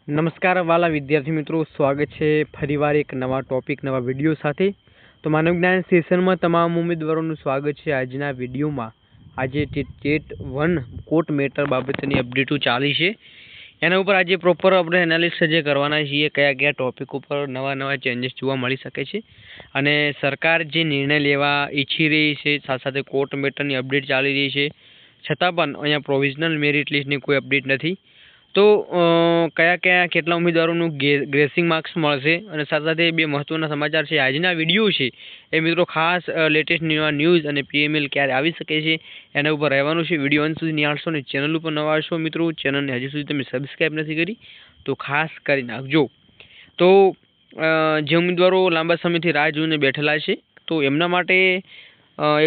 નમસ્કાર વાલા વિદ્યાર્થી મિત્રો, સ્વાગત છે ફરીવાર એક નવા ટોપિક નવા વિડીયો સાથે। તો માનવ જ્ઞાન સેશનમાં તમામ ઉમેદવારોનું સ્વાગત છે। આજના વિડીયોમાં આજે ટેટ 1 કોર્ટ મેટર બાબતની અપડેટો ચાલી છે, એના ઉપર આજે પ્રોપર આપણે એનાલિસિસ જે કરવાના છીએ, કયા કયા ટોપિક ઉપર નવા ચેન્જીસ જોવા મળી શકે છે અને સરકાર જે નિર્ણય લેવા ઈચ્છી રહી છે, સાથે સાથે કોર્ટ મેટરની અપડેટ ચાલી રહી છે, છતાં પણ અહીંયા પ્રોવિઝનલ મેરિટ લિસ્ટની કોઈ અપડેટ નથી। તો કયા કેટલા ઉમેદવારોનું ગ્રેસિંગ માર્ક્સ મળશે અને સાથે સાથે બે મહત્વના સમાચાર છે। આજના વિડીયો છે એ મિત્રો ખાસ લેટેસ્ટ ન્યૂઝ અને પીએમએલ ક્યારે આવી શકે છે એના ઉપર રહેવાનું છે। વિડીયો અંત સુધી નિહાળશો અને ચેનલ ઉપર નવા છો મિત્રો, ચેનલને હજી સુધી તમે સબસ્ક્રાઈબ નથી કરી તો ખાસ કરી નાખજો। તો જે ઉમેદવારો લાંબા સમયથી રાહ જોઈને બેઠેલા છે તો એમના માટે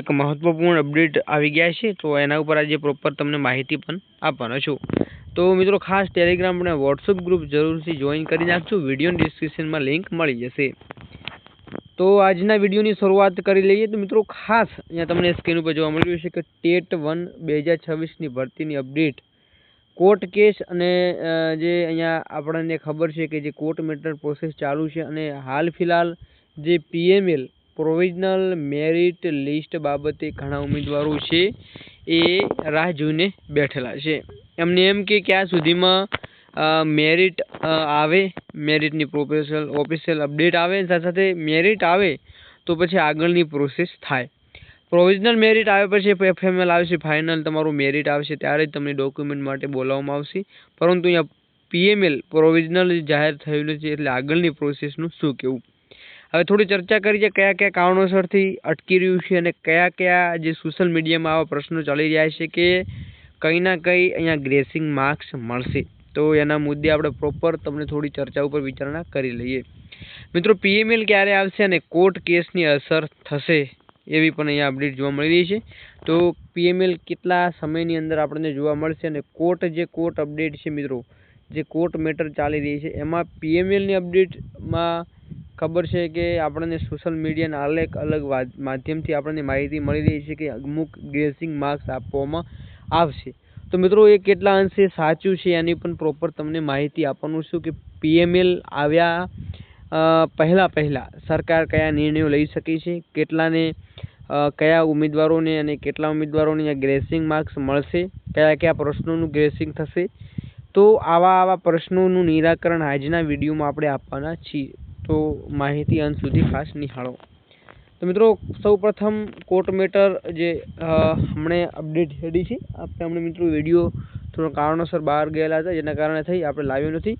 એક મહત્વપૂર્ણ અપડેટ આવી ગયા છે, તો એના ઉપર આજે પ્રોપર તમને માહિતી પણ આપવાનો છું। તો મિત્રો ખાસ ટેલિગ્રામ અને વોટ્સઅપ ગ્રુપ જરૂરથી જોઈન કરી નાખજો, વિડીયો ડિસ્ક્રિપ્શનમાં લિંક મળી જશે। તો આજના વિડીયોની શરૂઆત કરી લઈએ। તો મિત્રો ખાસ અહીંયા તમને સ્ક્રીન ઉપર જોવા મળી રહ્યું છે કે ટેટ 1 2026ની ભરતીની અપડેટ, કોર્ટ કેસ અને જે અહીંયા આપણને ખબર છે કે જે કોર્ટ મેટર પ્રોસેસ ચાલુ છે અને હાલ ફિલહાલ જે પીએમએલ પ્રોવિઝનલ મેરિટ લિસ્ટ બાબતે ઘણા ઉમેદવારો છે એ રાહ જોઈને બેઠેલા છે। એમને એમ કે ક્યાં સુધીમાં મેરિટ આવે, મેરિટની ઓફિશિયલ અપડેટ આવે, સાથે સાથે મેરિટ આવે તો પછી આગળની પ્રોસેસ થાય। પ્રોવિઝનલ મેરિટ આવે પછી એફએમએલ આવશે, ફાઇનલ તમારું મેરિટ આવશે ત્યારે જ તમને ડોક્યુમેન્ટ માટે બોલાવવામાં આવશે, પરંતુ અહીંયા પીએમએલ પ્રોવિઝનલ જાહેર થયું નથી, એટલે આગળની પ્રોસેસનું શું કહેવું। હવે થોડી ચર્ચા કરીએ કયા કયા કારણોસરથી અટકી રહ્યું છે અને કયા જે સોશિયલ મીડિયામાં આવા પ્રશ્નો ચાલી રહ્યા છે કે કંઈ ના કંઈ અહીંયા ગ્રેસિંગ માર્ક્સ મળશે, તો એના મુદ્દે આપણે પ્રોપર તમને થોડી ચર્ચા ઉપર વિચારણા કરી લઈએ। મિત્રો પીએમએલ ક્યારે આવશે અને કોર્ટ કેસની અસર થશે એવી પણ અહીંયા અપડેટ જોવા મળી રહી છે। તો પીએમએલ કેટલા સમયની અંદર આપણને જોવા મળશે અને કોર્ટ અપડેટ છે મિત્રો, જે કોર્ટ મેટર ચાલી રહી છે એમાં પીએમએલની અપડેટમાં ખબર છે કે આપણને સોશિયલ મીડિયાના અલગ માધ્યમથી આપણને માહિતી મળી રહી છે કે અમુક ગ્રેસિંગ માર્ક્સ આપવામાં આવશે। તો મિત્રો એ કેટલા અંશે સાચું છે એની પણ પ્રોપર તમને માહિતી આપવાનું છું કે પીએમએલ આવ્યા પહેલા સરકાર કયા નિર્ણયો લઈ શકે છે, કેટલાને કયા ઉમેદવારોને અને કેટલા ઉમેદવારોને ગ્રેસિંગ માર્ક્સ મળશે, કયા પ્રશ્નોનું ગ્રેસિંગ થશે। તો આવા પ્રશ્નોનું નિરાકરણ આજના વિડીયોમાં આપણે આપવાના છીએ, તો માહિતી અંત સુધી ખાસ નિહાળો। તો મિત્રો સૌ પ્રથમ કોર્ટ મેટર જે હમણે અપડેટ હેડી છે, આપણે મિત્રો વિડીયો થોડો કારણોસર બહાર ગયેલા હતા જેના કારણે થઈ આપણે લાવ્યો નથી।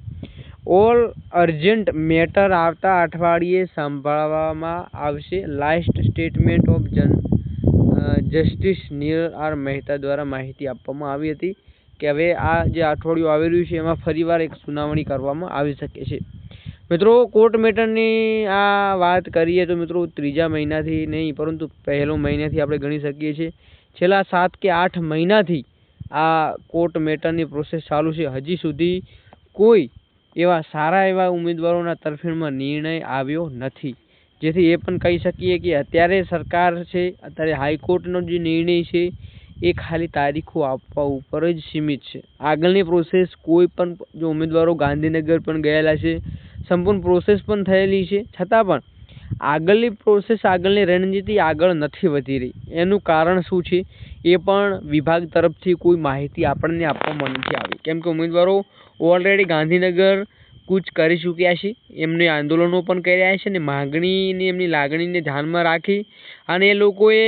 ઓલ અર્જન્ટ મેટર આવતા અઠવાડિયે સંભાળવામાં આવશે, લાસ્ટ સ્ટેટમેન્ટ ઓફ જસ્ટિસ નીરર આર મહેતા દ્વારા માહિતી આપવામાં આવી હતી કે હવે આ જે અઠવાડિયું આવી રહ્યું છે એમાં ફરીવાર એક સુનાવણી કરવામાં આવી શકે છે। મિત્રો કોર્ટ મેટરની આ વાત કરીએ તો મિત્રો ત્રીજા મહિનાથી નહીં પરંતુ પહેલો મહિનાથી આપણે ગણી શકીએ છીએ, છેલ્લા 7 કે 8 મહિનાથી આ કોર્ટ મેટરની પ્રોસેસ ચાલુ છે। હજી સુધી કોઈ સારા એવા ઉમેદવારોના તરફેણમાં નિર્ણય આવ્યો નથી, જેથી એ પણ કહી શકીએ કે અત્યારે સરકાર છે, અત્યારે હાઈકોર્ટનો જે નિર્ણય છે એ ખાલી તારીખો આપવા ઉપર જ સીમિત છે। આગળની પ્રોસેસ કોઈ પણ જો ઉમેદવારો ગાંધીનગર પણ ગયેલા છે, સંપૂર્ણ પ્રોસેસ પણ થયેલી છે, છતાં પણ આગળની પ્રોસેસ, આગળની રણનીતિ આગળ નથી વધી રહી। એનું કારણ શું છે એ પણ વિભાગ તરફથી કોઈ માહિતી આપણને આપવામાં નથી આવી, કેમ કે ઉમેદવારો ઓલરેડી ગાંધીનગર કૂચ કરી ચૂક્યા છે, એમને આંદોલનો પણ કર્યા છે અને માગણીની એમની લાગણીને ધ્યાનમાં રાખી અને એ લોકોએ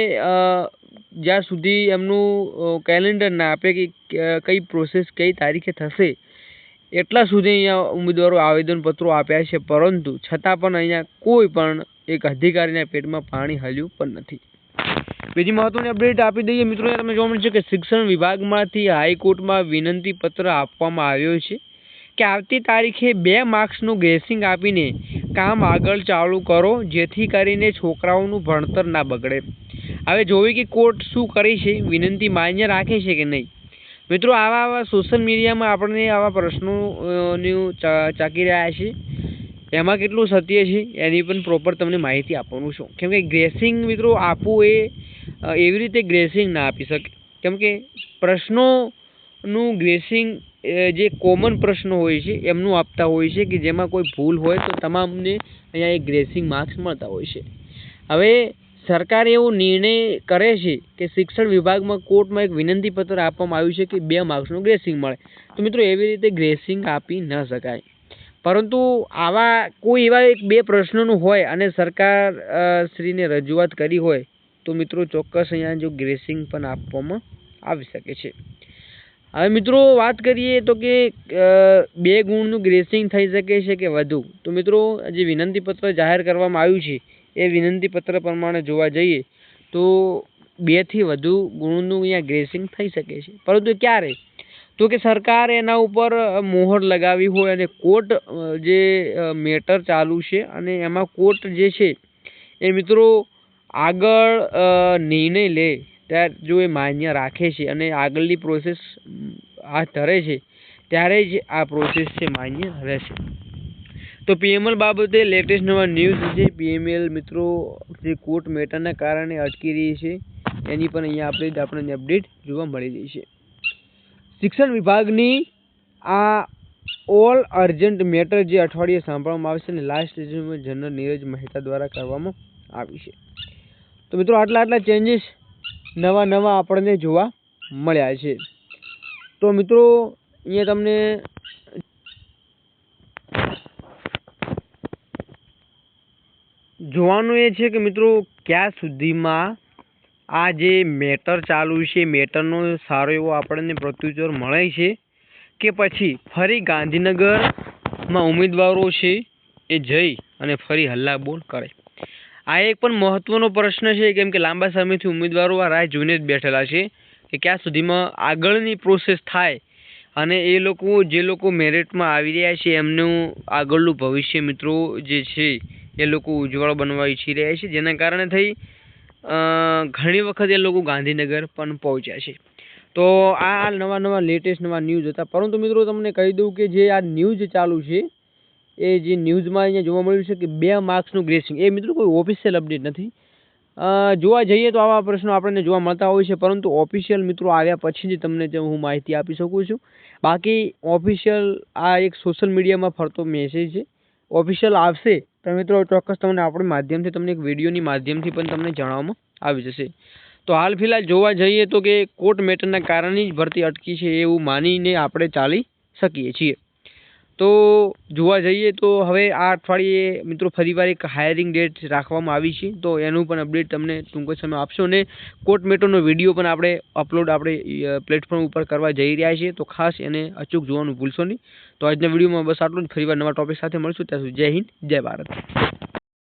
જ્યાં સુધી એમનું કેલેન્ડર ના આપે કે કઈ પ્રોસેસ કઈ તારીખે થશે એટલા સુધી અહીંયા ઉમેદવારો આવેદનપત્રો આપ્યા છે, પરંતુ છતાં પણ અહીંયા કોઈ પણ એક અધિકારીના પેટમાં પાણી હલ્યું પણ નથી। બીજી મહત્વની અપડેટ આપી દઈએ મિત્રો, તમે જોવા મળશે કે શિક્ષણ વિભાગમાંથી હાઈકોર્ટમાં વિનંતી પત્ર આપવામાં આવ્યો છે કે આવતી તારીખે 2 માર્ક્સનું ગ્રેસિંગ આપીને કામ આગળ ચાલુ કરો, જેથી કરીને છોકરાઓનું ભણતર ના બગડે। હવે જોવી કે કોર્ટ શું કરે છે, વિનંતી માન્ય રાખે છે કે નહીં। મિત્રો આવા સોશિયલ મીડિયામાં આપણને આવા પ્રશ્નોનું ચાકી રહ્યા છે, એમાં કેટલું સત્ય છે એની પણ પ્રોપર તમને માહિતી આપવાનું છું, કેમ કે ગ્રેસિંગ મિત્રો આપવું એ એવી રીતે ગ્રેસિંગ ના આપી શકે, કેમ કે પ્રશ્નોનું ગ્રેસિંગ જે કોમન પ્રશ્નો હોય છે એમનું આપતા હોય છે કે જેમાં કોઈ ભૂલ હોય તો તમામને અહીંયા એક ગ્રેસિંગ માર્ક્સ મળતા હોય છે. હવે સરકારે એવો નિર્ણય કરે છે કે શિક્ષણ વિભાગમાં કોર્ટમાં એક વિનંતીપત્ર આપવામાં આવ્યું છે કે 2 માર્ક્સનું ગ્રેસિંગ મળે. તો મિત્રો એવી રીતે ગ્રેસિંગ આપી ન શકાય, પરંતુ આવા કોઈ એવા 1-2 પ્રશ્નોનું હોય અને સરકાર શ્રીને રજૂઆત કરી હોય તો મિત્રો ચોક્કસ અહીંયા જો ગ્રેસિંગ પણ આપવામાં આવી શકે છે. હવે મિત્રો વાત કરીએ તો કે 2 ગુણનું ગ્રેસિંગ થઈ શકે છે કે વધુ. તો મિત્રો જે વિનંતીપત્ર જાહેર કરવામાં આવ્યું છે એ વિનંતીપત્ર પ્રમાણે જોવા જઈએ તો 2 થી વધુ ગુણનું અહીંયા ગ્રેસિંગ થઈ શકે છે, પરંતુ ક્યારે? તો કે સરકાર એના ઉપર મોહર લગાવી હોય અને કોર્ટ જે મેટર ચાલુ છે અને એમાં કોર્ટ જે છે એ મિત્રો આગળ નિર્ણય લે ત્યારે જો એ માન્ય રાખે છે અને આગળની પ્રોસેસ હાથ ધરે છે ત્યારે જ આ પ્રોસેસ છે માન્ય રહેશે. તો PML બાબતે લેટેસ્ટ નવા ન્યૂઝ છે. PML મિત્રો જે કોર્ટ મેટરના કારણે અટકી રહી છે એની પણ અહીંયા આપણને અપડેટ જોવા મળી રહી છે. શિક્ષણ વિભાગની આ ઓલ અર્જન્ટ મેટર જે અઠવાડિયે સાંભળવામાં આવશે અને લાસ્ટ સ્ટેજમાં જનરલ નીરજ મહેતા દ્વારા કરવામાં આવી છે. તો મિત્રો આટલા ચેન્જીસ નવા આપણને જોવા મળ્યા છે. તો મિત્રો અહીંયા તમને જોવાનું એ છે કે મિત્રો ક્યાં સુધીમાં આ જે મેટર ચાલુ છે મેટરનો સારો એવો આપણને પ્રત્યુત્તર મળે છે કે પછી ફરી ગાંધીનગરમાં ઉમેદવારો છે એ જઈ અને ફરી હલ્લાબોલ કરે. આ એક પણ મહત્વનો પ્રશ્ન છે, કેમ કે લાંબા સમયથી ઉમેદવારો આ રાહ જોઈને જ બેઠેલા છે કે ક્યાં સુધીમાં આગળની પ્રોસેસ થાય અને એ લોકો જે લોકો મેરિટમાં આવી રહ્યા છે એમનું આગળનું ભવિષ્ય મિત્રો જે છે એ લોકો ઉજ્જવળ બનવા ઈચ્છી રહ્યા છે, જેના કારણે થઈ ઘણી વખત એ લોકો ગાંધીનગર પણ પહોંચ્યા છે. તો આ નવા લેટેસ્ટ ન્યૂઝ હતા. પરંતુ મિત્રો તમને કહી દઉં કે જે આ ન્યૂઝ ચાલુ છે એ જે ન્યૂઝમાં અહીંયા જોવા મળ્યું છે કે 2 માર્ક્સનું ગ્રેસિંગ, એ મિત્રો કોઈ ઓફિશિયલ અપડેટ નથી. જોવા જઈએ તો આવા પ્રશ્નો આપણને જોવા મળતા હોય છે, પરંતુ ઓફિશિયલ મિત્રો આવ્યા પછી જ તમને હું માહિતી આપી શકું છું. બાકી ઓફિશિયલ આ એક સોશિયલ મીડિયામાં ફરતો મેસેજ છે. ઓફિશિયલ આવશે તો મિત્રો ચોક્કસ તમને આપણા માધ્યમથી તમને એક વિડીયોની માધ્યમથી પણ તમને જણાવવામાં આવી જશે. તો હાલ ફિલહાલ જોવા જઈએ તો કે કોર્ટ મેટરના કારણે જ ભરતી અટકી છે એવું માનીને આપણે ચાલી શકીએ છીએ. તો જોવા જઈએ તો હવે આ અઠવાડિયે મિત્રો ફરીવાર એક હાયરિંગ ડેટ રાખવામાં આવી છે, તો એનું પણ અપડેટ તમને ટૂંક સમય આપશો અને કોર્ટ મેટરનો વિડીયો પણ આપણે અપલોડ પ્લેટફોર્મ ઉપર કરવા જઈ રહ્યા છીએ, તો ખાસ એને અચૂક જોવાનું ભૂલશો નહીં. તો આજના વિડીયોમાં બસ આટલું જ. ફરીવાર નવા ટોપિક સાથે મળશું. ત્યાં સુધી જય હિન્દ, જય ભારત.